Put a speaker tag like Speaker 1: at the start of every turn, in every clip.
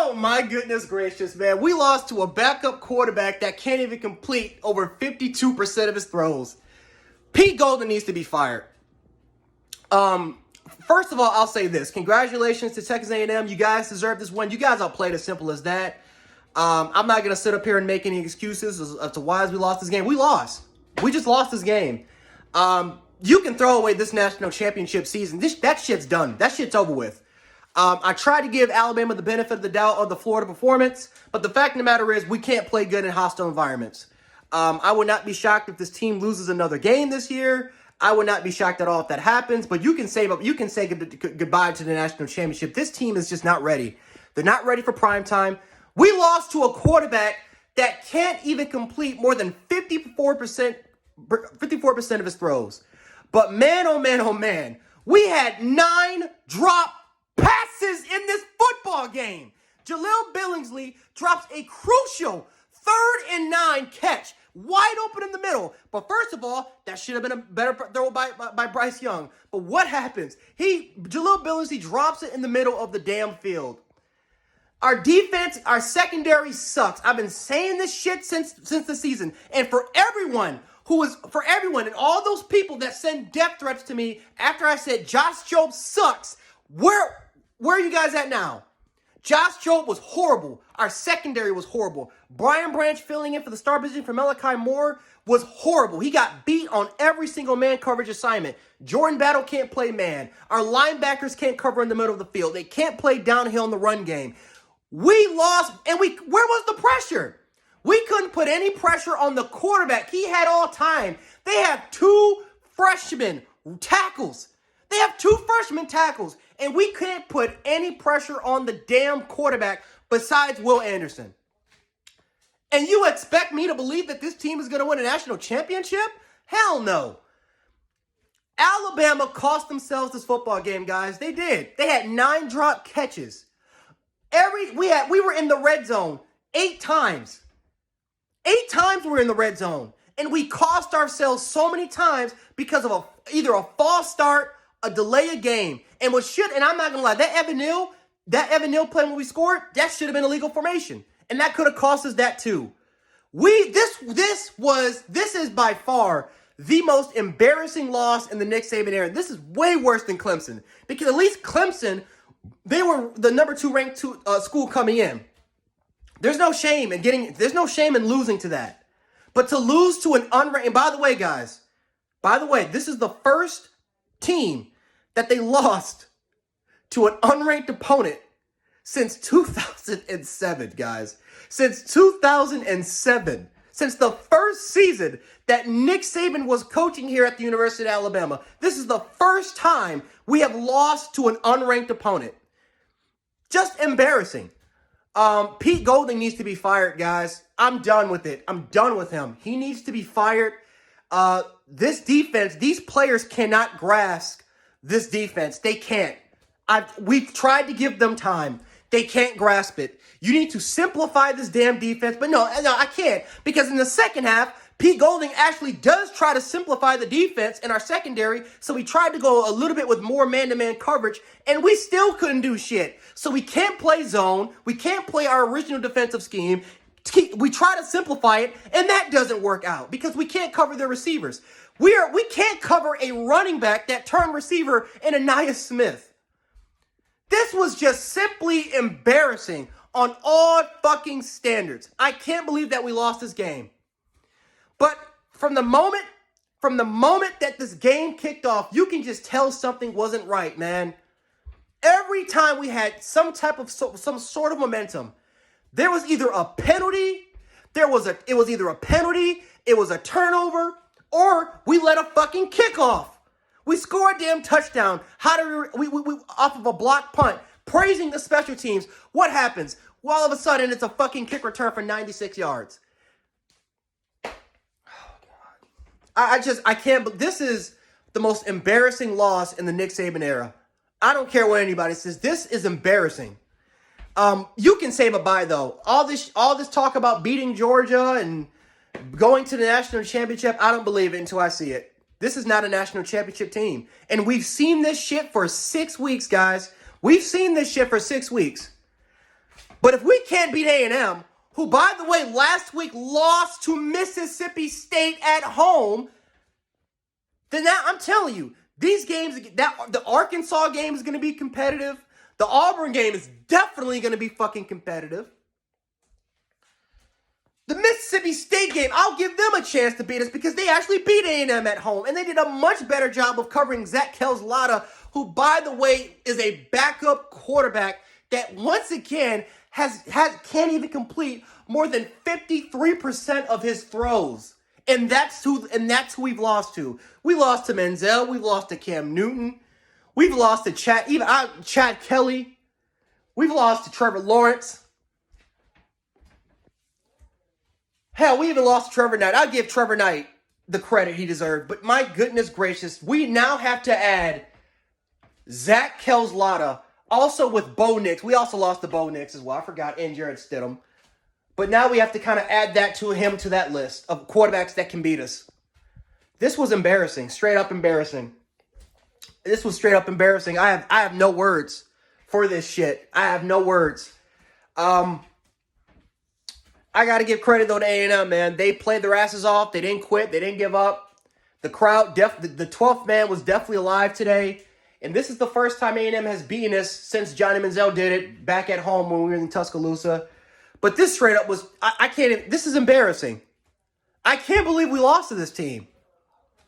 Speaker 1: Oh, my goodness gracious, man. We lost to a backup quarterback that can't even complete over 52% of his throws. Pete Golden needs to be fired. First of all, I'll say this. Congratulations to Texas A&M. You guys deserve this win. You guys outplayed as simple as that. I'm not going to sit up here and make any excuses as to why we lost this game. We lost. We just lost this game. You can throw away this national championship season. That shit's done. That shit's over with. I tried to give Alabama the benefit of the doubt of the Florida performance, but the fact of the matter is we can't play good in hostile environments. I would not be shocked if this team loses another game this year. I would not be shocked at all if that happens, but you can say goodbye to the national championship. This team is just not ready. They're not ready for prime time. We lost to a quarterback that can't even complete more than 54% of his throws. But man, oh man, oh man, we had 9 drop passes in this football game. Jaleel Billingsley drops a crucial 3rd and 9 catch, wide open in the middle. But first of all, that should have been a better throw by Bryce Young. But what happens? Jaleel Billingsley drops it in the middle of the damn field. Our defense, our secondary sucks. I've been saying this shit since the season. And for everyone and all those people that send death threats to me after I said Josh Jobe sucks, where are you guys at now? Josh Jobe was horrible. Our secondary was horrible. Brian Branch filling in for the star position for Malachi Moore was horrible. He got beat on every single man coverage assignment. Jordan Battle can't play man. Our linebackers can't cover in the middle of the field. They can't play downhill in the run game. We lost, and where was the pressure? We couldn't put any pressure on the quarterback. He had all time. They have 2 freshman tackles. And we couldn't put any pressure on the damn quarterback besides Will Anderson. And you expect me to believe that this team is going to win a national championship? Hell no. Alabama cost themselves this football game, guys. They did. They had 9 drop catches. We were in the red zone 8 times. 8 times we were in the red zone. And we cost ourselves so many times because of either a false start, a delay of game. And I'm not gonna lie, that Evan Neal play when we scored, that should have been a legal formation. And that could have cost us that too. This is by far the most embarrassing loss in the Nick Saban era. This is way worse than Clemson. Because at least Clemson, they were the number 2 ranked school coming in. There's no shame in losing to that. But to lose to an unranked, and by the way, guys, this is the first team that they lost to an unranked opponent since 2007, guys. Since 2007. Since the first season that Nick Saban was coaching here at the University of Alabama. This is the first time we have lost to an unranked opponent. Just embarrassing. Pete Golding needs to be fired, guys. I'm done with it. I'm done with him. He needs to be fired. This defense, these players cannot grasp this defense. They can't. We've tried to give them time. They can't grasp it. You need to simplify this damn defense. But no, I can't. Because in the second half, Pete Golding actually does try to simplify the defense in our secondary. So we tried to go a little bit with more man-to-man coverage. And we still couldn't do shit. So we can't play zone. We can't play our original defensive scheme. We try to simplify it. And that doesn't work out. Because we can't cover their receivers. We can't cover a running back that turned receiver in Aniyah Smith. This was just simply embarrassing on all fucking standards. I can't believe that we lost this game. But from the moment that this game kicked off, you can just tell something wasn't right, man. Every time we had some sort of momentum, there was either a penalty, it was a turnover, or we let a fucking kickoff. We score a damn touchdown. We off of a blocked punt, praising the special teams. What happens? Well, all of a sudden, it's a fucking kick return for 96 yards. Oh, God. I can't. This is the most embarrassing loss in the Nick Saban era. I don't care what anybody says. This is embarrassing. You can say bye-bye, though. All this talk about beating Georgia and going to the national championship, I don't believe it until I see it. This is not a national championship team. And we've seen this shit for 6 weeks, guys. We've seen this shit for 6 weeks. But if we can't beat A&M, who, by the way, last week lost to Mississippi State at home, then now I'm telling you, these games, the Arkansas game is going to be competitive. The Auburn game is definitely going to be fucking competitive. The Mississippi State game, I'll give them a chance to beat us because they actually beat A&M at home. And they did a much better job of covering Zach Kelslada, who, by the way, is a backup quarterback that once again can't even complete more than 53% of his throws. And that's who we've lost to. We lost to Manziel. We've lost to Cam Newton. We've lost to Chad Kelly. We've lost to Trevor Lawrence. Hell, we even lost to Trevor Knight. I'll give Trevor Knight the credit he deserved. But my goodness gracious, we now have to add Zach Kelslada, also with Bo Nix. We also lost to Bo Nix as well. I forgot, and Jared Stidham. But now we have to kind of add him to that list of quarterbacks that can beat us. This was embarrassing. Straight up embarrassing. This was straight up embarrassing. I have no words for this shit. I have no words. I got to give credit, though, to A&M, man. They played their asses off. They didn't quit. They didn't give up. The crowd, the 12th man was definitely alive today. And this is the first time A&M has beaten us since Johnny Manziel did it back at home when we were in Tuscaloosa. But this straight up was, I can't, this is embarrassing. I can't believe we lost to this team.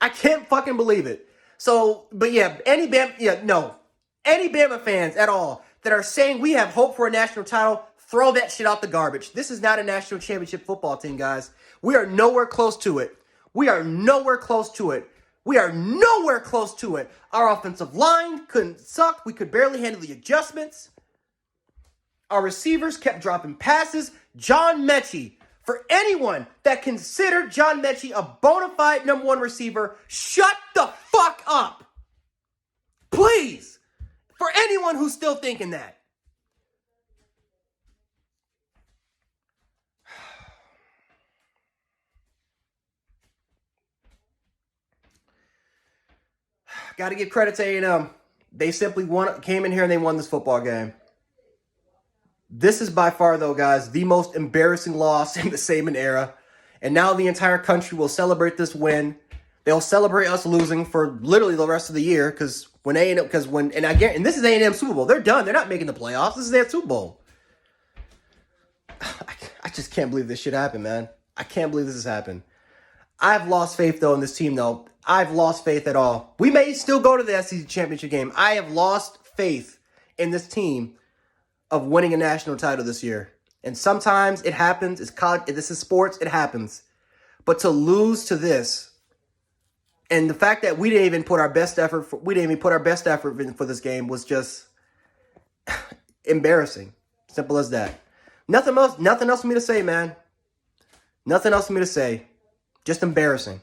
Speaker 1: I can't fucking believe it. So, but yeah, any Bama fans at all that are saying we have hope for a national title, throw that shit out the garbage. This is not a national championship football team, guys. We are nowhere close to it. We are nowhere close to it. We are nowhere close to it. Our offensive line couldn't suck. We could barely handle the adjustments. Our receivers kept dropping passes. John Mechie, for anyone that considered John Mechie a bona fide number one receiver, shut the fuck up. Please. For anyone who's still thinking that. Got to give credit to A&M. They simply came in here and they won this football game. This is by far, though, guys, the most embarrassing loss in the Saban era. And now the entire country will celebrate this win. They'll celebrate us losing for literally the rest of the year and this is A&M Super Bowl. They're done. They're not making the playoffs. This is their Super Bowl. I just can't believe this shit happened, man. I can't believe this has happened. I've lost faith, though, in this team, though. I've lost faith at all. We may still go to the SEC championship game. I have lost faith in this team of winning a national title this year. And sometimes it happens. It's college. This is sports. It happens. But to lose to this, and the fact that we didn't even put our best effort in for this game was just embarrassing. Simple as that. Nothing else for me to say, man. Nothing else for me to say. Just embarrassing.